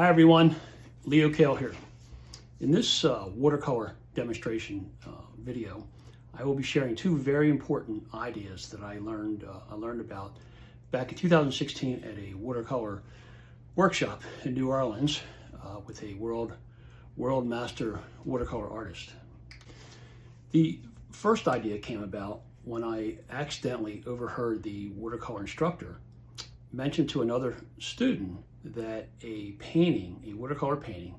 Hi everyone, Leo Kale here. In this watercolor demonstration video, I will be sharing two very important ideas that I learned about back in 2016 at a watercolor workshop in New Orleans with a world master watercolor artist. The first idea came about when I accidentally overheard the watercolor instructor mention to another student that a watercolor painting,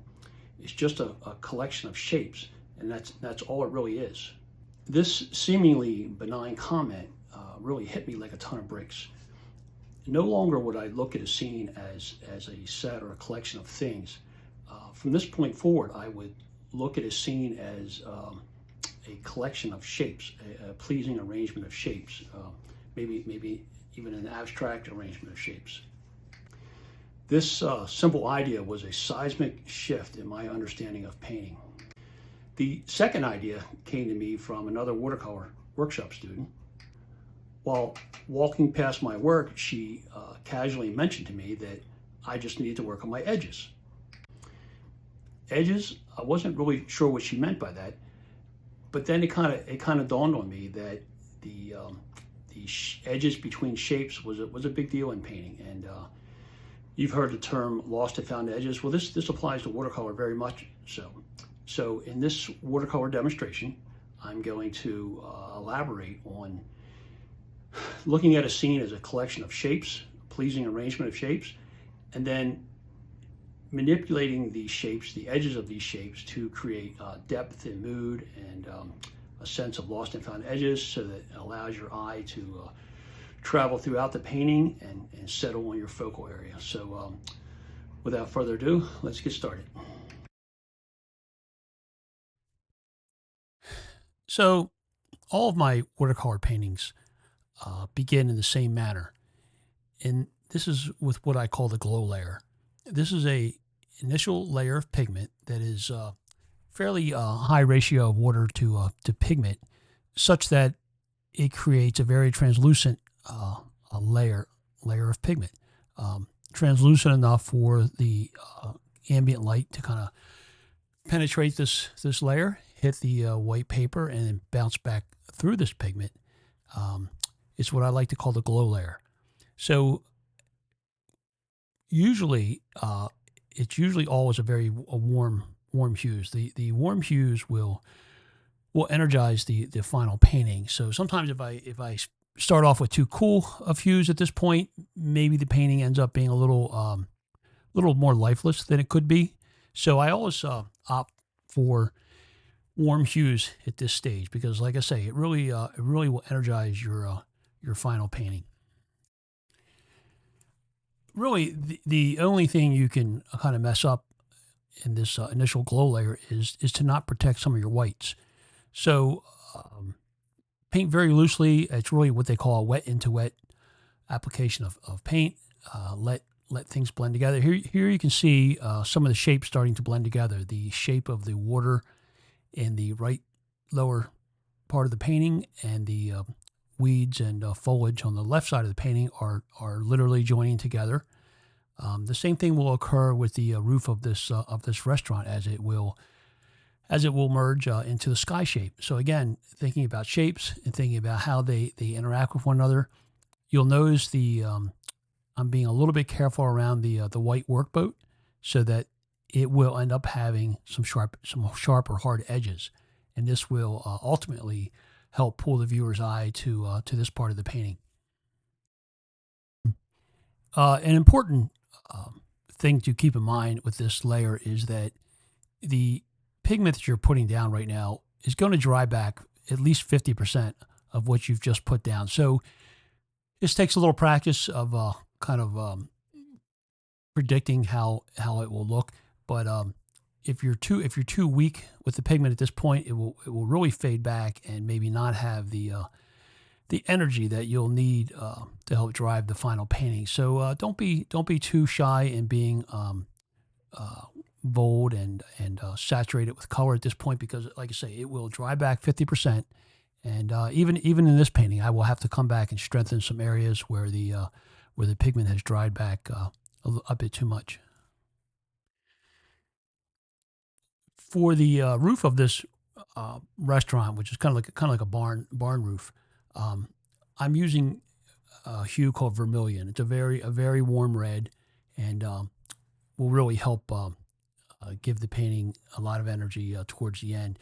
is just a collection of shapes, and that's all it really is. This seemingly benign comment really hit me like a ton of bricks. No longer would I look at a scene as a set or a collection of things. From this point forward, I would look at a scene as a collection of shapes, a pleasing arrangement of shapes, maybe even an abstract arrangement of shapes. This simple idea was a seismic shift in my understanding of painting. The second idea came to me from another watercolor workshop student. While walking past my work, she casually mentioned to me that I just needed to work on my edges. Edges, I wasn't really sure what she meant by that, but then it kind of dawned on me that the edges between shapes was a big deal in painting, and you've heard the term lost and found edges. Well, this applies to watercolor very much so. So in this watercolor demonstration, I'm going to elaborate on looking at a scene as a collection of shapes, pleasing arrangement of shapes, and then manipulating these shapes, the edges of these shapes, to create depth and mood and a sense of lost and found edges, so that it allows your eye to travel throughout the painting and settle on your focal area. So without further ado, let's get started. So all of my watercolor paintings begin in the same manner, and this is with what I call the glow layer. This is a initial layer of pigment that is fairly high ratio of water to pigment, such that it creates a very translucent layer of pigment, translucent enough for the ambient light to kind of penetrate this layer, hit the white paper, and then bounce back through this pigment. It's what I like to call the glow layer. So usually, it's usually always a warm hues. The warm hues will energize the final painting. So sometimes if I start off with too cool of hues at this point, maybe the painting ends up being a little more lifeless than it could be. So I always opt for warm hues at this stage, because, like I say, it really will energize your final painting. Really, the only thing you can kind of mess up in this initial glow layer is to not protect some of your whites. So paint very loosely. It's really what they call a wet into wet application of paint. Let things blend together. Here you can see some of the shapes starting to blend together. The shape of the water in the right lower part of the painting, and the weeds and foliage on the left side of the painting are literally joining together. The same thing will occur with the roof of this restaurant, as it will merge into the sky shape. So again, thinking about shapes and thinking about how they interact with one another, you'll notice I'm being a little bit careful around the white workboat, so that it will end up having some sharp or hard edges, and this will ultimately help pull the viewer's eye to this part of the painting. An important thing to keep in mind with this layer is that the pigment that you're putting down right now is going to dry back at least 50% of what you've just put down. So this takes a little practice of predicting how it will look. But if you're too weak with the pigment at this point, it will really fade back and maybe not have the energy that you'll need to help drive the final painting. So don't be too shy in being bold and saturated with color at this point, because, like I say, it will dry back 50%. And even in this painting, I will have to come back and strengthen some areas where the pigment has dried back a bit too much. For the roof of this restaurant, which is kind of like a barn roof, um, I'm using a hue called vermilion. It's a very warm red, and will really help give the painting a lot of energy towards the end.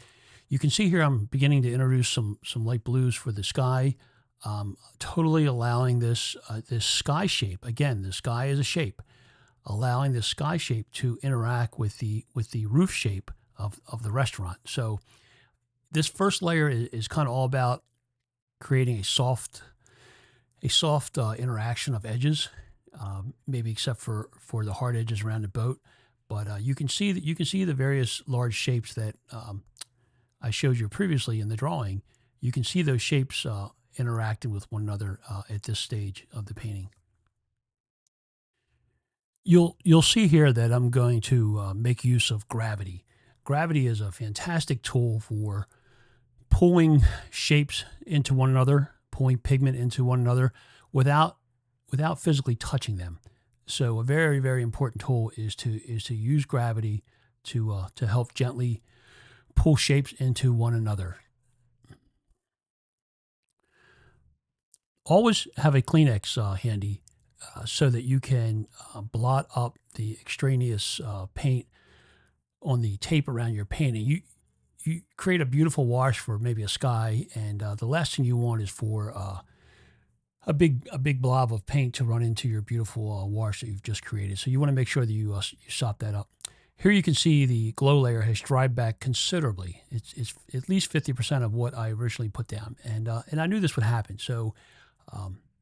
You can see here I'm beginning to introduce some light blues for the sky, totally allowing this sky shape. Again, the sky is a shape, allowing the sky shape to interact with the roof shape of the restaurant. So this first layer is kind of all about creating a soft interaction of edges, maybe except for the hard edges around the boat. But you can see the various large shapes that I showed you previously in the drawing. You can see those shapes interacting with one another at this stage of the painting. You'll see here that I'm going to make use of gravity. Gravity is a fantastic tool for pulling shapes into one another, pulling pigment into one another without physically touching them. So a very important tool is to use gravity to help gently pull shapes into one another. Always have a Kleenex handy so that you can blot up the extraneous paint on the tape around your painting. You create a beautiful wash for maybe a sky, and the last thing you want is for a big blob of paint to run into your beautiful wash that you've just created. So you want to make sure that you sop that up. Here you can see the glow layer has dried back considerably. It's at least 50% of what I originally put down, and I knew this would happen. So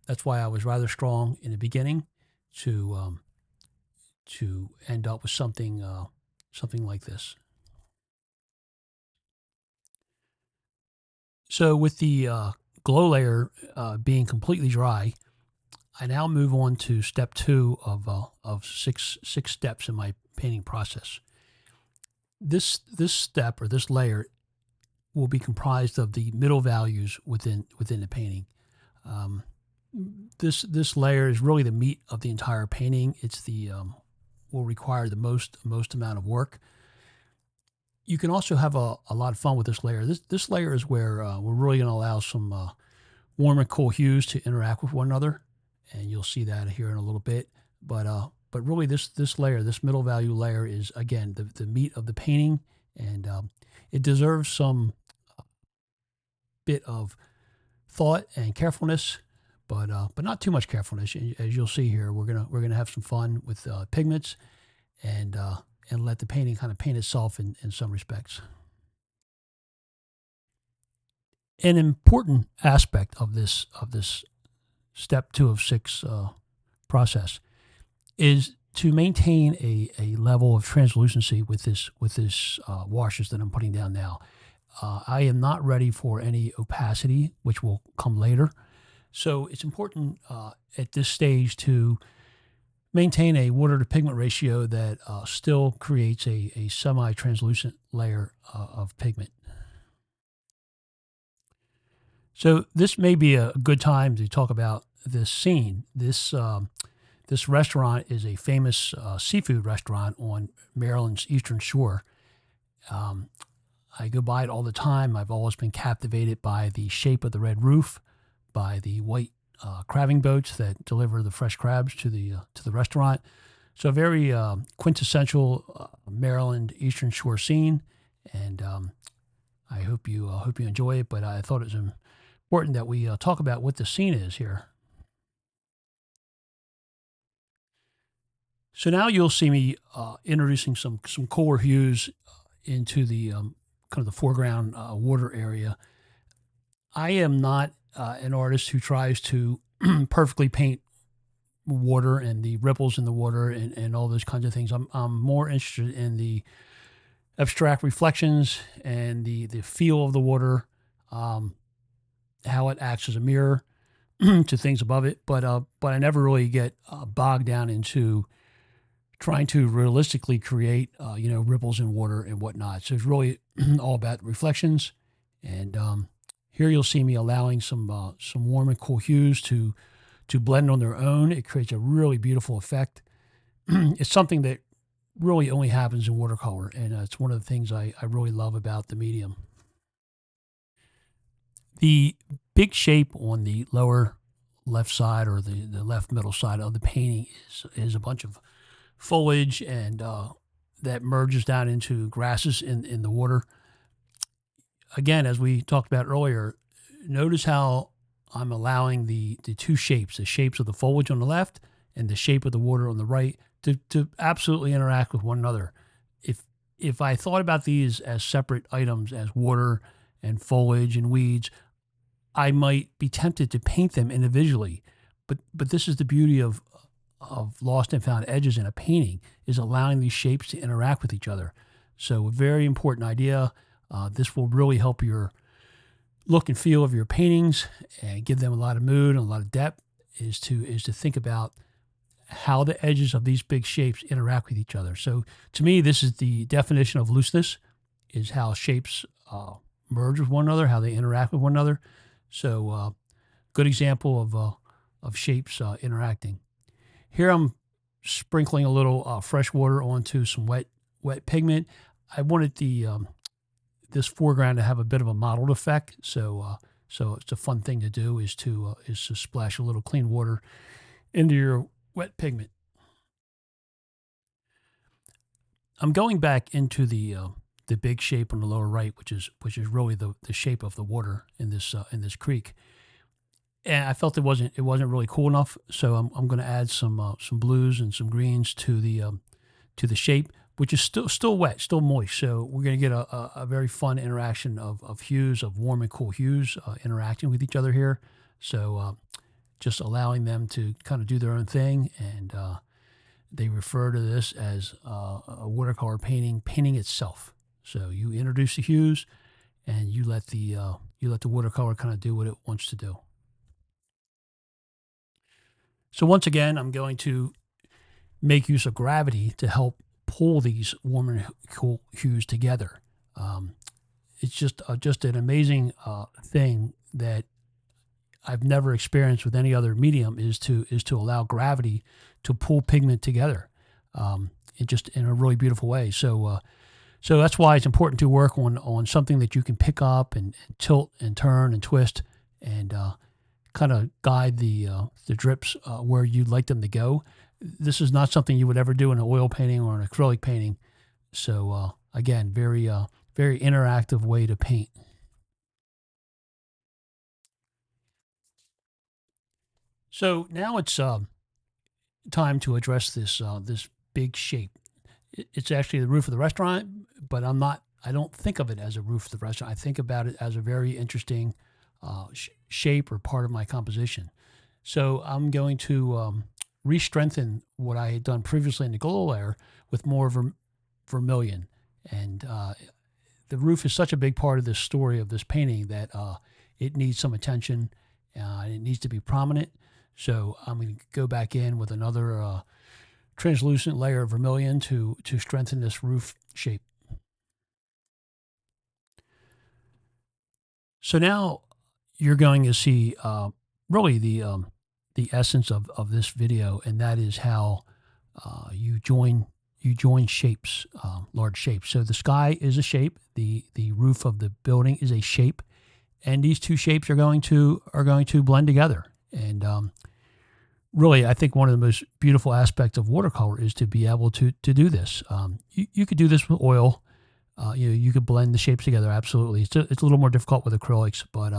that's why I was rather strong in the beginning to end up with something like this. So with the glow layer being completely dry, I now move on to step 2 of six steps in my painting process. This step, or this layer, will be comprised of the middle values within the painting. This layer is really the meat of the entire painting. It's the will require the most amount of work. You can also have a lot of fun with this layer. This layer is where we're really going to allow some warm and cool hues to interact with one another, and you'll see that here in a little bit. But really, this layer, this middle value layer, is again the meat of the painting, and it deserves some bit of thought and carefulness, but not too much carefulness. As you'll see here, we're gonna have some fun with pigments, and let the painting kind of paint itself in some respects. An important aspect of this step 2 of 6 process is to maintain a level of translucency with this washes that I'm putting down now. I am not ready for any opacity, which will come later. So it's important at this stage to maintain a water to pigment ratio that still creates a semi-translucent layer of pigment. So this may be a good time to talk about this scene. This restaurant is a famous seafood restaurant on Maryland's Eastern Shore. I go by it all the time. I've always been captivated by the shape of the red roof, by the white crabbing boats that deliver the fresh crabs to the restaurant. So a very quintessential Maryland Eastern Shore scene, and I hope you enjoy it. But I thought it was important that we talk about what the scene is here. So now you'll see me introducing some cooler hues into the kind of the foreground water area. I am not an artist who tries to perfectly paint water and the ripples in the water and all those kinds of things. I'm more interested in the abstract reflections and the feel of the water, how it acts as a mirror to things above it. But I never really get bogged down into trying to realistically create ripples in water and whatnot. So it's really all about reflections. And here you'll see me allowing some warm and cool hues to blend on their own. It creates a really beautiful effect. It's something that really only happens in watercolor, and it's one of the things I really love about the medium. The big shape on the lower left side, or the left middle side of the painting, is a bunch of foliage, and that merges down into grasses in the water. Again, as we talked about earlier, notice how I'm allowing the two shapes, the shapes of the foliage on the left and the shape of the water on the right, to absolutely interact with one another. If I thought about these as separate items, as water and foliage and weeds, I might be tempted to paint them individually. But this is the beauty of lost and found edges in a painting, is allowing these shapes to interact with each other. So a very important idea. This will really help your look and feel of your paintings and give them a lot of mood and a lot of depth, is to think about how the edges of these big shapes interact with each other. So to me, this is the definition of looseness, is how shapes merge with one another, how they interact with one another. So good example of shapes interacting. Here I'm sprinkling a little fresh water onto some wet pigment. I wanted this foreground to have a bit of a mottled effect, so it's a fun thing to do, is to splash a little clean water into your wet pigment. I'm going back into the big shape on the lower right, which is really the shape of the water in this creek. And I felt it wasn't really cool enough, so I'm going to add some blues and some greens to the shape, which is still wet, still moist. So we're going to get a very fun interaction of hues, of warm and cool hues interacting with each other here. So just allowing them to kind of do their own thing, and they refer to this as a watercolor painting itself. So you introduce the hues, and you let the watercolor kind of do what it wants to do. So once again, I'm going to make use of gravity to help pull these warm and cool hues together. It's just an amazing thing that I've never experienced with any other medium, is to allow gravity to pull pigment together, in a really beautiful way. So that's why it's important to work on something that you can pick up and tilt and turn and twist, and kind of guide the drips where you'd like them to go. This is not something you would ever do in an oil painting or an acrylic painting. So again, very interactive way to paint. So now it's time to address this big shape. It's actually the roof of the restaurant, but I don't think of it as a roof of the restaurant. I think about it as a very interesting shape or part of my composition. So I'm going to re-strengthen what I had done previously in the glow layer with more vermilion. And the roof is such a big part of this story of this painting that it needs some attention, and it needs to be prominent. So I'm going to go back in with another translucent layer of vermilion to strengthen this roof shape. So now you're going to see really the essence of this video, and that is how you join shapes, large shapes. So the sky is a shape, the roof of the building is a shape, and these two shapes are going to blend together. And really, I think one of the most beautiful aspects of watercolor is to be able to do this. You could do this with oil. You could blend the shapes together. Absolutely, it's a little more difficult with acrylics, but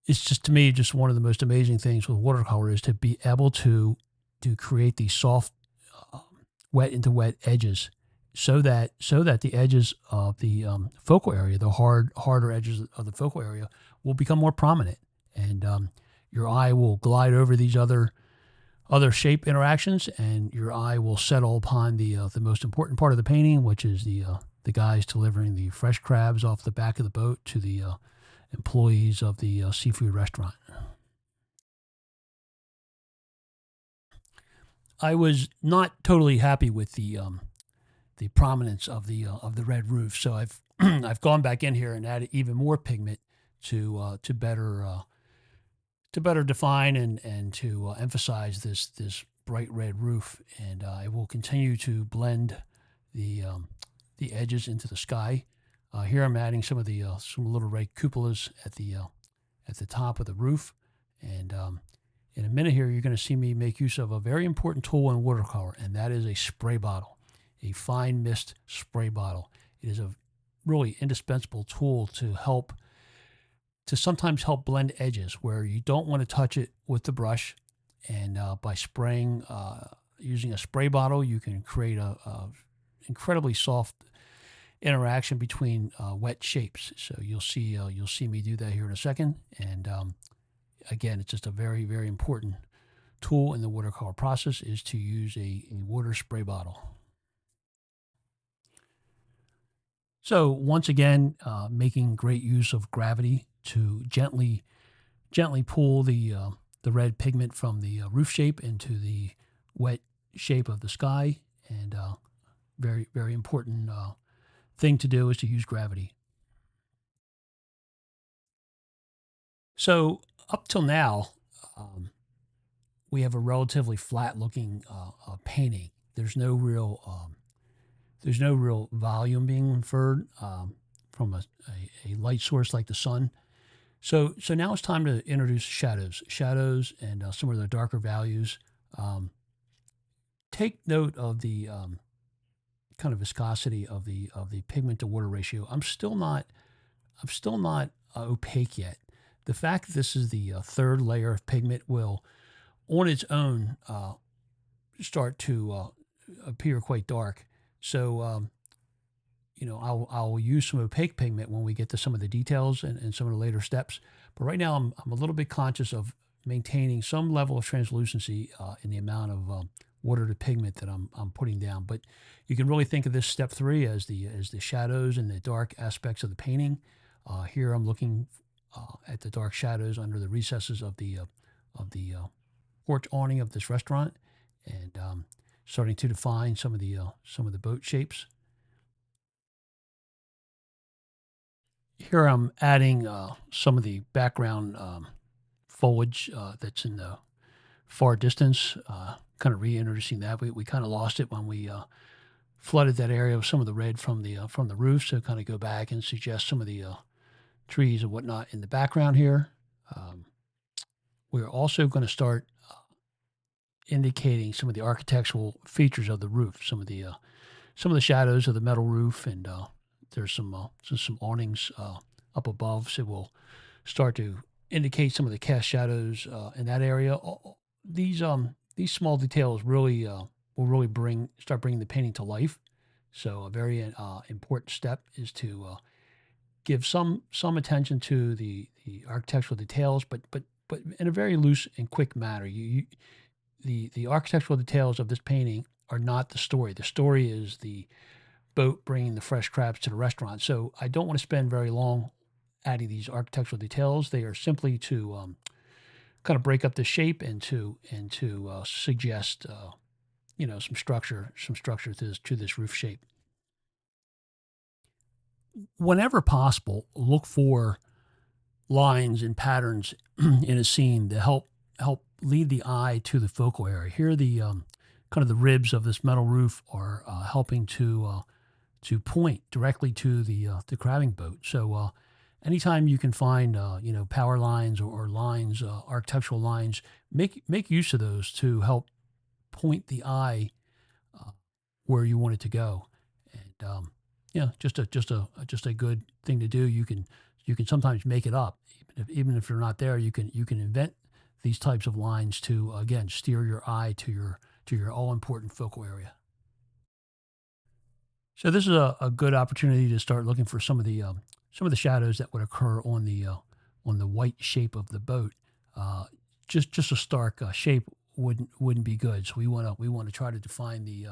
it's just, to me, just one of the most amazing things with watercolor is to be able to create these soft, wet into wet edges, so that the edges of the focal area, the harder edges of the focal area, will become more prominent, and your eye will glide over these other shape interactions, and your eye will settle upon the most important part of the painting, which is the guys delivering the fresh crabs off the back of the boat to the employees of the seafood restaurant. I was not totally happy with the prominence of the red roof, so I've I've gone back in here and added even more pigment to better define and to emphasize this bright red roof, and I will continue to blend the edges into the sky. Here I'm adding some of the some little red cupolas at the top of the roof, and in a minute here you're going to see me make use of a very important tool in watercolor, and that is a spray bottle, a fine mist spray bottle. It is a really indispensable tool to sometimes help blend edges where you don't want to touch it with the brush, and by spraying using a spray bottle, you can create a incredibly soft interaction between wet shapes. So you'll see me do that here in a second. And again, it's just a very, very important tool in the watercolor process is to use a water spray bottle. So once again, making great use of gravity to gently pull the red pigment from the roof shape into the wet shape of the sky, and very, very important thing to do is to use gravity. So up till now, we have a relatively flat-looking painting. There's no real volume being inferred from a light source like the sun. So now it's time to introduce shadows, and some of the darker values. Take note of the kind of viscosity of the pigment to water ratio. I'm still not opaque yet. The fact that this is the third layer of pigment will, on its own, start to appear quite dark. So I'll use some opaque pigment when we get to some of the details and some of the later steps. But right now I'm a little bit conscious of maintaining some level of translucency in the amount of water to pigment that I'm putting down. But you can really think of this step 3 as the shadows and the dark aspects of the painting. Here I'm looking at the dark shadows under the recesses of the porch awning of this restaurant, and starting to define some of the boat shapes. Here I'm adding some of the background foliage that's in the far distance, kind of reintroducing that. We kind of lost it when we flooded that area with some of the red from the roof, so kind of go back and suggest some of the trees and whatnot in the background here. We're also going to start indicating some of the architectural features of the roof, some of the shadows of the metal roof, and there's some awnings up above, so we'll start to indicate some of the cast shadows in that area. These small details really will really start bringing the painting to life. So a very important step is to give some attention to the architectural details, but in a very loose and quick manner. The architectural details of this painting are not the story. The story is the boat bringing the fresh crabs to the restaurant. So I don't want to spend very long adding these architectural details. They are simply to kind of break up the shape and to suggest some structure to this roof shape. Whenever possible, look for lines and patterns in a scene to help lead the eye to the focal area. Here, the kind of the ribs of this metal roof are helping to point directly to the crabbing boat. So anytime you can find power lines or lines, architectural lines, make use of those to help point the eye where you want it to go. And just a good thing to do. You can sometimes make it up, even if you're not there. You can invent these types of lines to again steer your eye to your all important focal area. So this is a good opportunity to start looking for some of the shadows that would occur on the white shape of the boat. Just a stark shape wouldn't be good. So we want to try to define the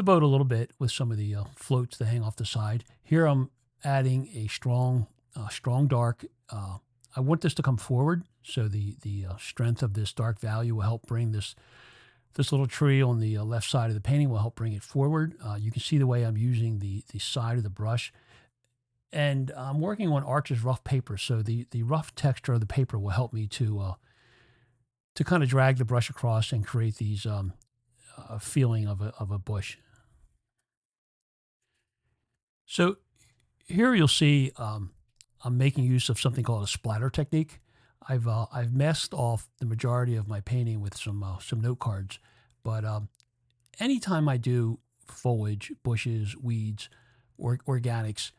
boat a little bit with some of the floats that hang off the side. Here I'm adding a strong dark. I want this to come forward, so the strength of this dark value will help bring this little tree on the left side of the painting will help bring it forward. You can see the way I'm using the side of the brush, and I'm working on Arches rough paper, so the rough texture of the paper will help me to to kind of drag the brush across and create these feeling of a bush. So here you'll see I'm making use of something called a splatter technique. I've masked off the majority of my painting with some note cards, but anytime I do foliage, bushes, weeds, or organics,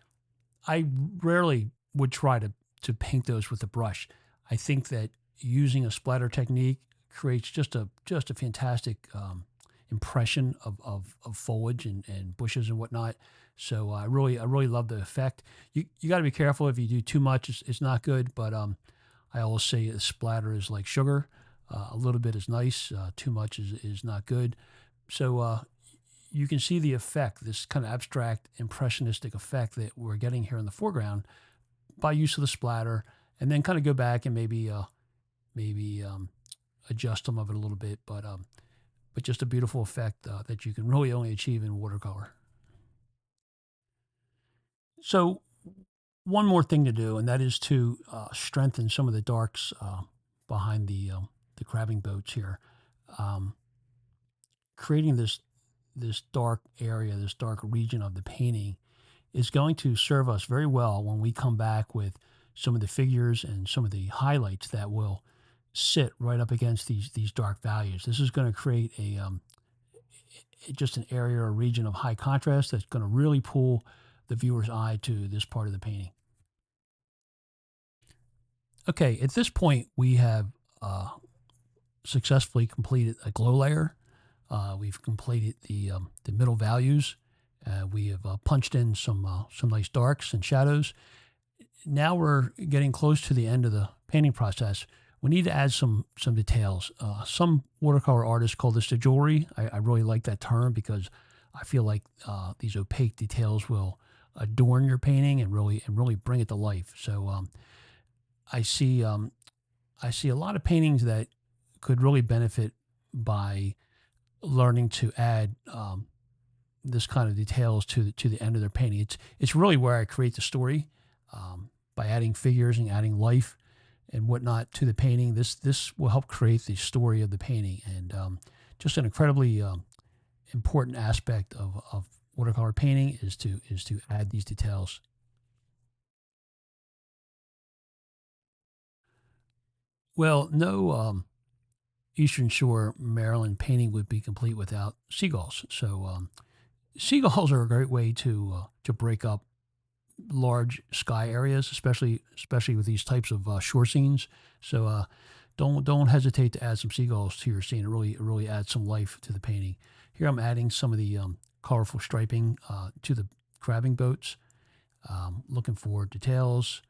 I rarely would try to paint those with a brush. I think that using a splatter technique creates just a fantastic impression of foliage and bushes and whatnot. So I really love the effect. You got to be careful if you do too much; it's not good. But I always say a splatter is like sugar. A little bit is nice. Too much is not good. So you can see the effect, this kind of abstract, impressionistic effect that we're getting here in the foreground by use of the splatter, and then kind of go back and maybe adjust them of it a little bit. But just a beautiful effect that you can really only achieve in watercolor. So one more thing to do, and that is to strengthen some of the darks behind the crabbing boats here. Um, Creating this dark area, this dark region of the painting is going to serve us very well when we come back with some of the figures and some of the highlights that will sit right up against these dark values. This is going to create just an area or region of high contrast that's going to really pull the viewer's eye to this part of the painting. Okay, at this point we have successfully completed a glow layer. We've completed the middle values. We have punched in some nice darks and shadows. Now we're getting close to the end of the painting process. We need to add some details. Some watercolor artists call this the jewelry. I really like that term because I feel like these opaque details will adorn your painting and really bring it to life. So I see a lot of paintings that could really benefit by learning to add this kind of details to the end of their painting. It's really where I create the story by adding figures and adding life and whatnot to the painting. This will help create the story of the painting, and just an incredibly important aspect of watercolor painting is to add these details. Well, no Eastern Shore, Maryland painting would be complete without seagulls. So seagulls are a great way to break up large sky areas, especially with these types of shore scenes. So don't hesitate to add some seagulls to your scene. It really adds some life to the painting. Here I'm adding some of the colorful striping to the crabbing boats. Looking for details.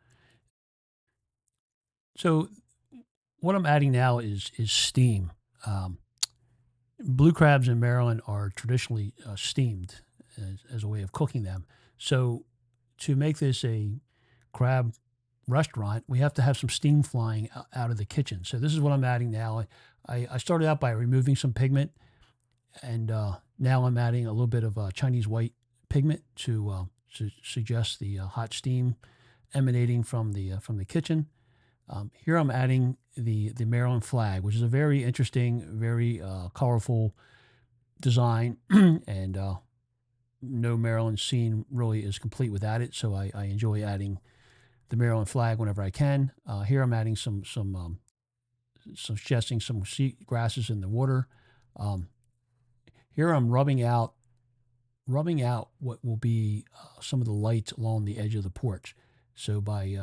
So what I'm adding now is steam. Um, Blue crabs in Maryland are traditionally steamed as a way of cooking them. So to make this a crab restaurant, we have to have some steam flying out of the kitchen. So this is what I'm adding now. I started out by removing some pigment, and now I'm adding a little bit of Chinese white pigment to suggest the hot steam emanating from the kitchen. Here I'm adding the Maryland flag, which is a very interesting, very colorful design, and no Maryland scene really is complete without it. So I enjoy adding the Maryland flag whenever I can. Here I'm adding some suggesting some sea grasses in the water. Um, Here I'm rubbing out what will be some of the lights along the edge of the porch. So by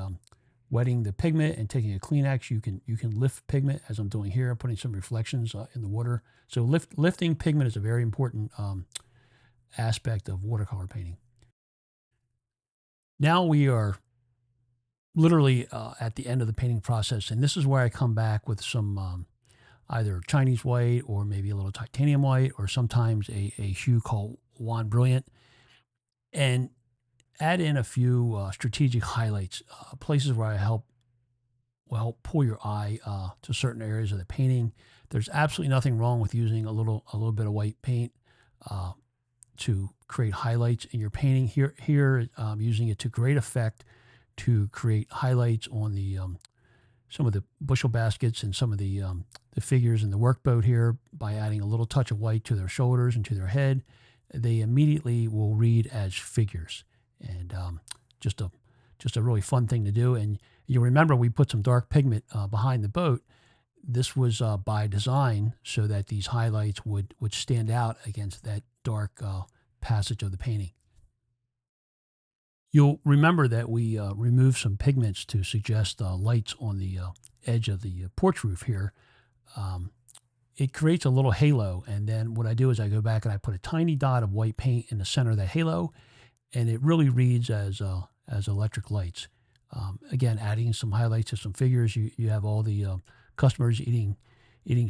wetting the pigment and taking a Kleenex, you can lift pigment as I'm doing here, putting some reflections in the water. So lifting pigment is a very important aspect of watercolor painting. Now we are literally at the end of the painting process, and this is where I come back with some either Chinese white or maybe a little titanium white, or sometimes a hue called Wan Brilliant, and add in a few strategic highlights, places where will help pull your eye to certain areas of the painting. There's absolutely nothing wrong with using a little bit of white paint to create highlights in your painting. Here, using it to great effect to create highlights on some of the bushel baskets and some of the figures in the workboat here by adding a little touch of white to their shoulders and to their head. They immediately will read as figures, and just a just a really fun thing to do. And you'll remember we put some dark pigment behind the boat. This was by design so that these highlights would stand out against that dark passage of the painting. You'll remember that we removed some pigments to suggest lights on the edge of the porch roof here. Um, it creates a little halo, and then what I do is I go back and I put a tiny dot of white paint in the center of that halo, and it really reads as electric lights. Again, adding some highlights to some figures. You have all the customers eating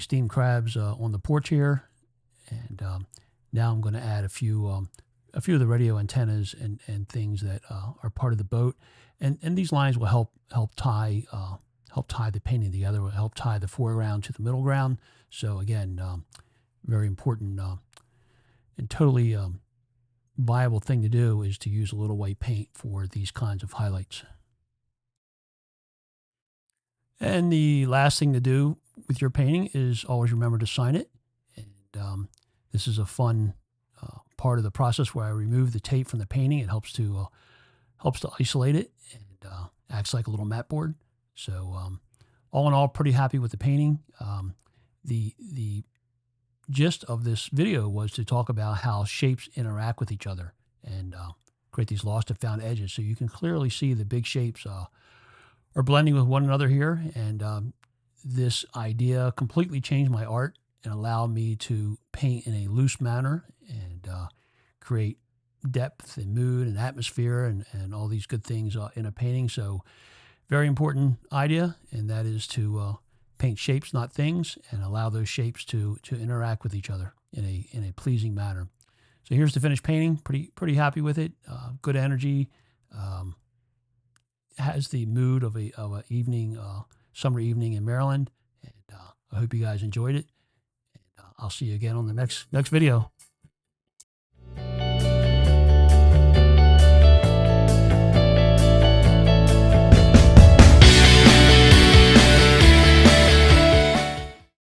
steamed crabs on the porch here, and now I'm going to add a few of the radio antennas and things that are part of the boat, and these lines will help tie the painting together. Will help tie the foreground to the middle ground. So again, very important and totally viable thing to do is to use a little white paint for these kinds of highlights. And the last thing to do with your painting is always remember to sign it. And this is a fun part of the process where I remove the tape from the painting. It helps to isolate it and acts like a little mat board. So all in all, pretty happy with the painting. The gist of this video was to talk about how shapes interact with each other and create these lost and found edges. So you can clearly see the big shapes are blending with one another here. And this idea completely changed my art and allowed me to paint in a loose manner and create depth and mood and atmosphere and all these good things in a painting. So very important idea, and that is to paint shapes, not things, and allow those shapes to interact with each other in a pleasing manner. So here's the finished painting. Pretty happy with it. Good energy. Has the mood of a evening, summer evening in Maryland. And I hope you guys enjoyed it. And I'll see you again on the next video.